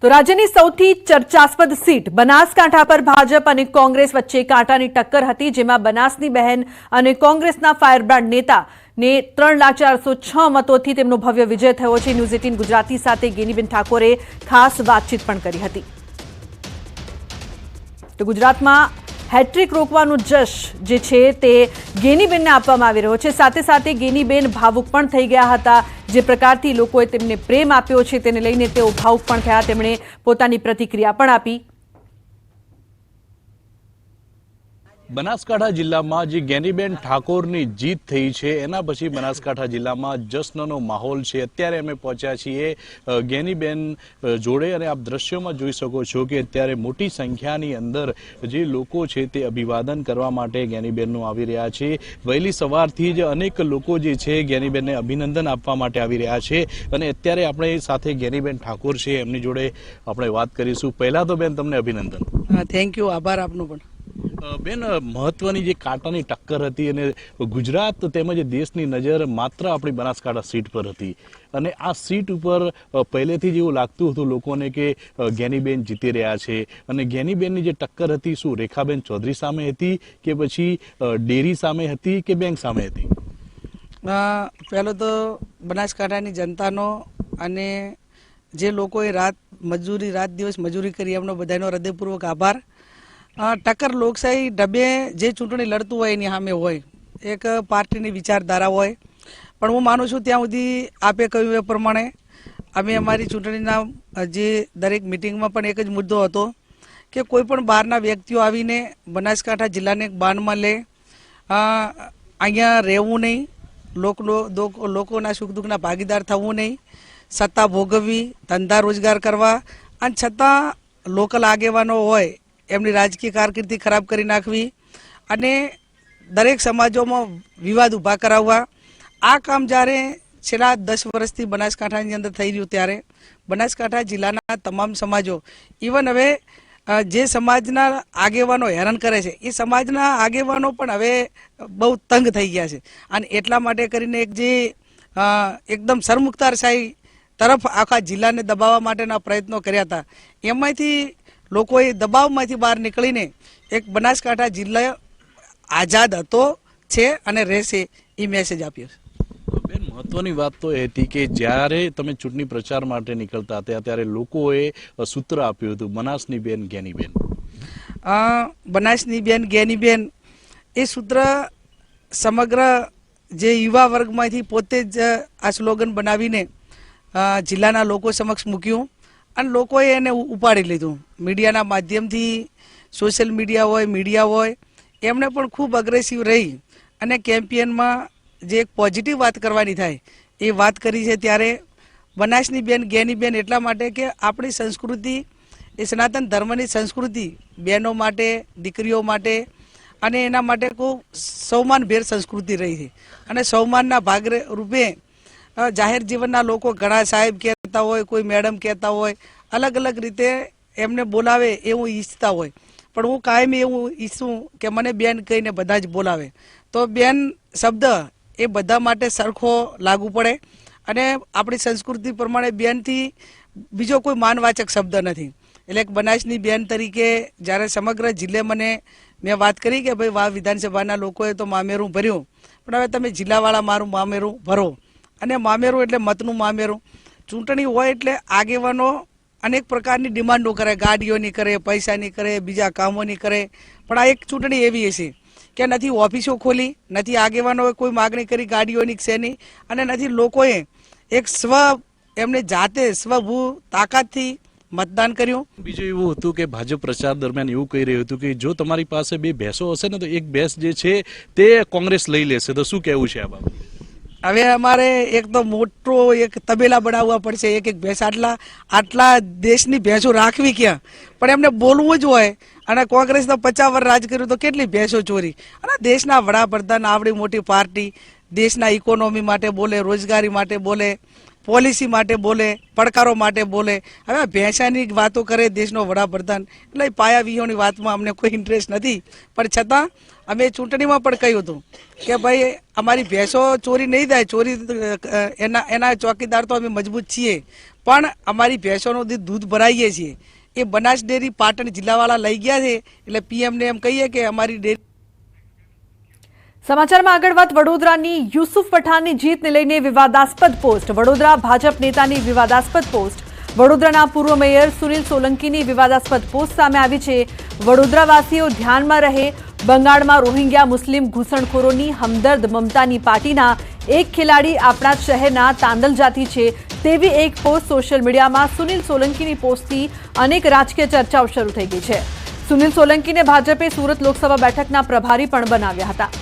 તો રાજ્યની સૌથી ચર્ચાસ્પદ સીટ બનાસકાંઠા પર ભાજપ અને કોંગ્રેસ વચ્ચે કાંટાની ટક્કર હતી, જેમાં બનાસની બહેન અને કોંગ્રેસના ફાયરબ્રાન્ડ નેતાને 3,406 મતોથી તેમનો ભવ્ય વિજય થયો છે। ન્યૂઝ 18 ગુજરાતી સાથે ગેનીબેન ઠાકોરે ખાસ વાતચીત પણ કરી હતી। તો ગુજરાતમાં હેટ્રિક રોકવાનું જશ જે છે તે ગેનીબેનને આપવામાં આવી રહ્યો છે। સાથે સાથે ગેનીબેન ભાવુક પણ થઈ ગયા હતા। જે પ્રકારથી લોકોએ તેમને પ્રેમ આપ્યો છે તેને લઈને તેઓ ભાવુક પણ થયા। તેમણે પોતાની પ્રતિક્રિયા પણ આપી। બનાસકાંઠા જિલ્લામાં જે ગેનીબેન ઠાકોરની જીત થઈ છે એના પછી બનાસકાંઠા જિલ્લામાં જશ્નનો માહોલ છે। અત્યારે અમે પહોંચ્યા છીએ ગેનીબેન જોડે અને આપ દ્રશ્યોમાં જોઈ શકો છો કે અત્યારે મોટી સંખ્યાની અંદર જે લોકો છે તે અભિવાદન કરવા માટે ગેનીબેનનું આવી રહ્યા છે। વહેલી સવારથી જ અનેક લોકો જે છે ગેનીબેનને અભિનંદન આપવા માટે આવી રહ્યા છે અને અત્યારે આપણે સાથે ગેનીબેન ઠાકોર છે એમની જોડે આપણે વાત કરીશું। પહેલા તો બેન તમને અભિનંદન। થેન્ક યુ, આભાર આપનો પણ। બેન, મહત્વની જે કાંટાની ટક્કર હતી અને ગુજરાત તેમજ દેશની નજર માત્ર આપણી બનાસકાંઠા સીટ પર હતી અને આ સીટ ઉપર પહેલેથી જ એવું લાગતું હતું લોકોને કે ગેનીબેન જીતી રહ્યા છે અને ગેનીબેનની જે ટક્કર હતી શું રેખાબેન ચૌધરી સામે હતી કે પછી ડેરી સામે હતી કે બેંક સામે હતી? પહેલો તો બનાસકાંઠાની જનતાનો અને જે લોકોએ રાત દિવસ મજૂરી કરી એમનો બધાનો હૃદયપૂર્વક આભાર। ટક્કર લોકશાહી ઢબે જે ચૂંટણી લડતું હોય એની સામે હોય, એક પાર્ટીની વિચારધારા હોય, પણ હું માનું છું ત્યાં સુધી આપે કહ્યું એ પ્રમાણે અમે અમારી ચૂંટણીના જે દરેક મિટિંગમાં પણ એક જ મુદ્દો હતો કે કોઈ પણ બહારના વ્યક્તિઓ આવીને બનાસકાંઠા જિલ્લાને બાનમાં લે, અહીંયા રહેવું નહીં, લોકોના સુખ દુઃખના ભાગીદાર થવું નહીં, સત્તા ભોગવવી, ધંધા રોજગાર કરવા અને છતાં લોકલ આગેવાનો હોય એમની રાજકીય કારકિર્દી ખરાબ કરી નાખવી અને દરેક સમાજોમાં વિવાદ ઊભા કરાવવા। આ કામ જ્યારે છેલ્લા 10 વર્ષથી બનાસકાંઠાની અંદર થઈ રહ્યું ત્યારે બનાસકાંઠા જિલ્લાના તમામ સમાજો, ઇવન હવે જે સમાજના આગેવાનો હેરાન કરે છે એ સમાજના આગેવાનો પણ હવે બહુ તંગ થઈ ગયા છે અને એટલા માટે કરીને એક જે એકદમ સરમુખતારશાહી તરફ આખા જિલ્લાને દબાવવા માટેના પ્રયત્નો કર્યા હતા, એમાંથી લોકોએ દબાવમાંથી બહાર નીકળીને એક બનાસકાંઠા જિલ્લા આઝાદ હતો, છે અને રહેશે એ મેસેજ આપ્યો છે। બેન, મહત્વની વાત તો એ હતી કે જ્યારે તમે ચૂંટણી પ્રચાર માટે નીકળતા હતા ત્યારે લોકોએ સૂત્ર આપ્યું હતું બનાસની બેન ગેનીબેન। બનાસની બેન ગેનીબેન એ સૂત્ર સમગ્ર જે યુવા વર્ગમાંથી પોતે જ આ સ્લોગન બનાવીને જિલ્લાના લોકો સમક્ષ મૂક્યું અને લોકોએ એને ઉપાડી લીધું। મીડિયાના માધ્યમથી, સોશિયલ મીડિયા હોય એમણે પણ ખૂબ અગ્રેસિવ રહી અને કેમ્પેનમાં જે એક પોઝિટિવ વાત કરવાની થાય એ વાત કરી છે। ત્યારે બનાસની બેન ગેનીબેન એટલા માટે કે આપણી સંસ્કૃતિ એ સનાતન ધર્મની સંસ્કૃતિ બહેનો માટે, દીકરીઓ માટે અને એના માટે ખૂબ સૌમાનભેર સંસ્કૃતિ રહી છે અને સૌમાનના ભાગ રૂપે જાહેર જીવનના લોકો ઘણા સાહેબ કહેતા હોય, કોઈ મેડમ કહેતા હોય, અલગ અલગ રીતે એમને બોલાવે એવું ઈચ્છતા હોય, પણ હું કાયમી એવું ઈચ્છું કે મને બેન કહીને બધા જ બોલાવે। તો બેન શબ્દ એ બધા માટે સરખો લાગુ પડે અને આપણી સંસ્કૃતિ પ્રમાણે બેનથી બીજો કોઈ માનવાચક શબ્દ નથી। એટલે બનાસની બેન તરીકે જ્યારે સમગ્ર જિલ્લે મેં વાત કરી કે ભાઈ વાવ વિધાનસભાના લોકોએ તો મામેરું ભર્યું, પણ હવે તમે જિલ્લાવાળા મારું મામેરું ભરો અને મામેરું એટલે મતનું મામેરું। ચૂંટણી હોય એટલે આગેવાનો અનેક પ્રકારની ડિમાન્ડો કરે, ગાડીઓની કરે, પૈસાની કરે, બીજા કામોની કરે, પણ આ એક ચૂંટણી એવી હશે કે નથી ઓફિસો ખોલી, નથી આગેવાનોએ કોઈ માગણી કરી ગાડીઓની શેની અને નથી લોકોએ એક એમને જાતે સ્વભૂ તાકાતથી મતદાન કર્યું। બીજું એવું હતું કે ભાજપ પ્રચાર દરમિયાન એવું કહી રહ્યું હતું કે જો તમારી પાસે 2 ભેંસો હશે ને તો એક ભેંસ જે છે તે કોંગ્રેસ લઈ લેશે, તો શું કહેવું છે આ બાબતે? હવે અમારે એક તો મોટો એક તબેલા બનાવવા પડશે, એક ભેંસ આટલા દેશની ભેંસો રાખવી ક્યાં, પણ એમને બોલવું જ હોય અને કોંગ્રેસ તો 50 વર્ષ રાજ કર્યું તો કેટલી ભેંસો ચોરી અને દેશના વડાપ્રધાન આવડી મોટી પાર્ટી દેશના ઇકોનોમી માટે બોલે, રોજગારી માટે બોલે પોલિસી માટે બોલે, પડકારો માટે બોલે. હવે આ ભેંસાની વાતો કરે દેશનો વડાપ્રધાન, એટલે પાયા વિહોણી વાતમાં અમને કોઈ ઇન્ટરેસ્ટ નથી. પણ છતાં અમે ચૂંટણીમાં પણ કહ્યું હતું કે ભાઈ અમારી ભેંસો ચોરી નહીં થાય, ચોરી એના ચોકીદાર તો અમે મજબૂત છીએ, પણ અમારી ભેંસોનું દૂધ ભરાઈએ છીએ. એ બનાસ ડેરી પાટણ જિલ્લાવાળા લઈ ગયા છે, એટલે પીએમને એમ કહીએ કે અમારી ડેરી. સમાચારમાં આગળ વાત વડોદરાની યુસુફ પઠાણની જીતને લઈને વિવાદાસ્પદ પોસ્ટ. વડોદરા ભાજપ નેતાની વિવાદાસ્પદ પોસ્ટ. વડોદરાના પૂર્વ મેયર સુનિલ સોલંકીની વિવાદાસ્પદ પોસ્ટ સામે આવી છે. વડોદરાવાસીઓ ધ્યાનમાં રહે, બંગાળમાં રોહિંગ્યા મુસ્લિમ ઘૂસણખોરોની હમદર્દ મમતાની પાર્ટીના એક ખેલાડી આપણા શહેરના તાંદલજાથી છે તેવી એક પોસ્ટ સોશિયલ મીડિયામાં સુનિલ સોલંકીની પોસ્ટથી અનેક રાજકીય ચર્ચાઓ શરૂ થઈ ગઈ છે. સુનિલ સોલંકીને ભાજપે સુરત લોકસભા બેઠકના પ્રભારી પણ બનાવ્યા હતા.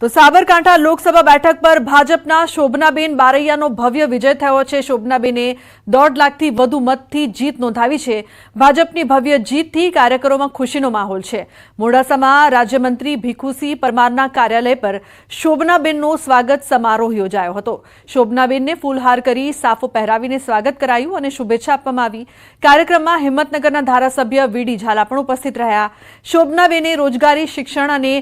તો સાબરકાંઠા લોકસભા બેઠક પર ભાજપના શોભનાબેન બારૈયાનો ભવ્ય વિજય થયો છે. શોભનાબેને 1.5 લાખથી વધુ મતથી જીત નોંધાવી છે. ભાજપની ભવ્ય જીતથી કાર્યકરોમાં ખુશીનો માહોલ છે. મોડાસામાં રાજ્યમંત્રી ભીખુસિંહ પરમારના કાર્યાલય પર શોભનાબેનનો સ્વાગત સમારોહ યોજાયો હતો. શોભનાબેનને ફૂલહાર કરી સાફો પહેરાવીને સ્વાગત કરાયું અને શુભેચ્છા આપવામાં આવી. કાર્યક્રમમાં હિંમતનગરના ધારાસભ્ય વીડી ઝાલા પણ ઉપસ્થિત રહ્યા. શોભનાબેને રોજગારી, શિક્ષણ અને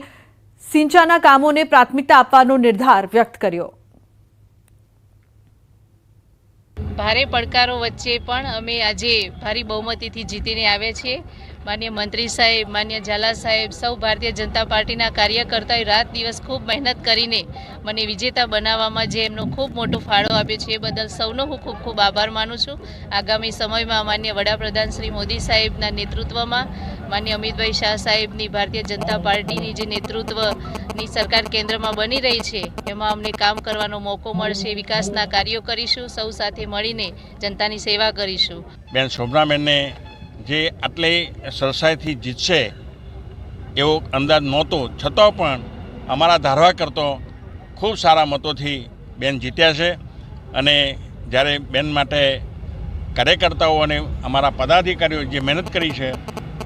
સિંચાના કામોને પ્રાથમિકતા આપવાનો નિર્ધાર વ્યક્ત કર્યો. ભારે પડકારો વચ્ચે પણ અમે આજે ભારી બહુમતીથી જીતીને આવ્યા છીએ. માન્ય મંત્રી સાહેબ, માન્ય ઝાલા સાહેબ, સૌ ભારતીય જનતા પાર્ટીના કાર્યકર્તાઓએ રાત દિવસ ખૂબ મહેનત કરીને મને વિજેતા બનાવવામાં જે એમનો ખૂબ મોટો ફાળો આપ્યો છે એ બદલ સૌનો હું ખૂબ ખૂબ આભાર માનું છું. આગામી સમયમાં માન્ય વડાપ્રધાન શ્રી મોદી સાહેબના નેતૃત્વમાં, માન્ય અમિતભાઈ શાહ સાહેબની ભારતીય જનતા પાર્ટીની જે નેતૃત્વની સરકાર કેન્દ્રમાં બની રહી છે એમાં અમને કામ કરવાનો મોકો મળશે. વિકાસના કાર્યો કરીશું, સૌ સાથે મળીને જનતાની સેવા કરીશું. બેન શોભનાબેનને જે આટલી સરસાઈથી જીતશે એવો અંદાજ નહોતો, છતાં પણ અમારા ધારવા કરતો ખૂબ સારા મતોથી બેન જીત્યા છે. અને જ્યારે બેન માટે કાર્યકર્તાઓ અને અમારા પદાધિકારીઓ જે મહેનત કરી છે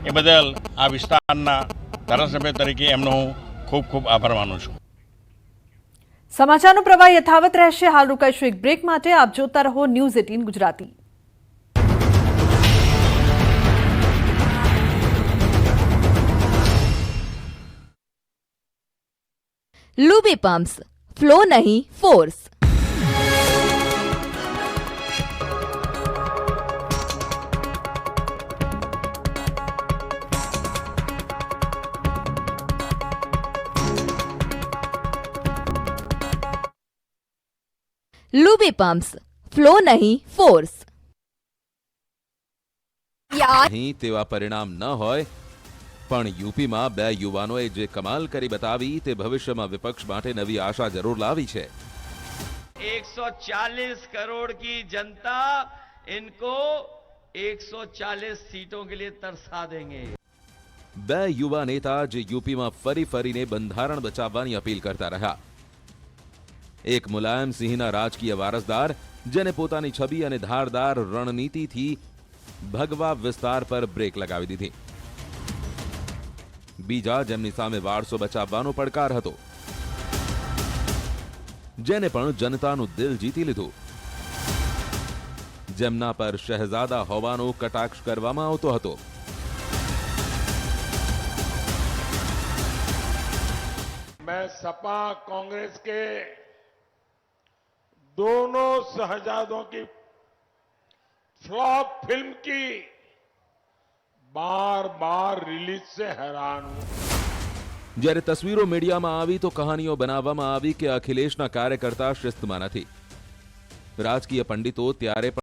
એ બદલ આ વિસ્તારના ધારાસભ્ય તરીકે એમનો હું ખૂબ ખૂબ આભાર માનું છું. સમાચારનો પ્રવાહ યથાવત રહેશે. હાલ રોકાઈશું એક બ્રેક માટે. આપ જોતા રહો news 18 Gujarati. Luby pumps, flow नहीं फोर्स. लूबी पम्प्स, फ्लो नहीं फोर्स. અહીં તેવા પરિણામ ન હોય, પણ યુપીમાં 2 યુવાનોએ જે કમાલ કરી બતાવી તે ભવિષ્યમાં વિપક્ષ માટે નવી આશા જરૂર લાવી છે. 140 करोड़ की जनता इनको 140 सीटों के लिए तरसा देंगे. 2 યુવા નેતા જે યુપીમાં ફરી ફરીને બંધારણ બચાવવાની અપીલ કરતા રહ્યા. એક મુલાયમ સિંહના રાજકીય વારસદાર જેને પોતાની છબી અને ધારદાર રણનીતિથી ભગવા વિસ્તાર પર બ્રેક લગાવી દીધી. બીજા જેમની સામે વારસો બચાવવાનો પડકાર હતો, જેને પણ જનતાનું દિલ જીતી લીધું, જેમના પર શહેજાદા હોવાનો કટાક્ષ કરવામાં આવતો હતો. मैं सपा कांग्रेस के दोनों शहजादों की फ्लॉप फिल्म की बार बार रिलीज से हैरान हूं. જ્યારે તસવીરો મીડિયામાં આવી તો કહાનીઓ બનાવવામાં આવી કે અખિલેશના કાર્યકર્તા શિસ્તમાં નથી. રાજકીય પંડિતો ત્યારે પણ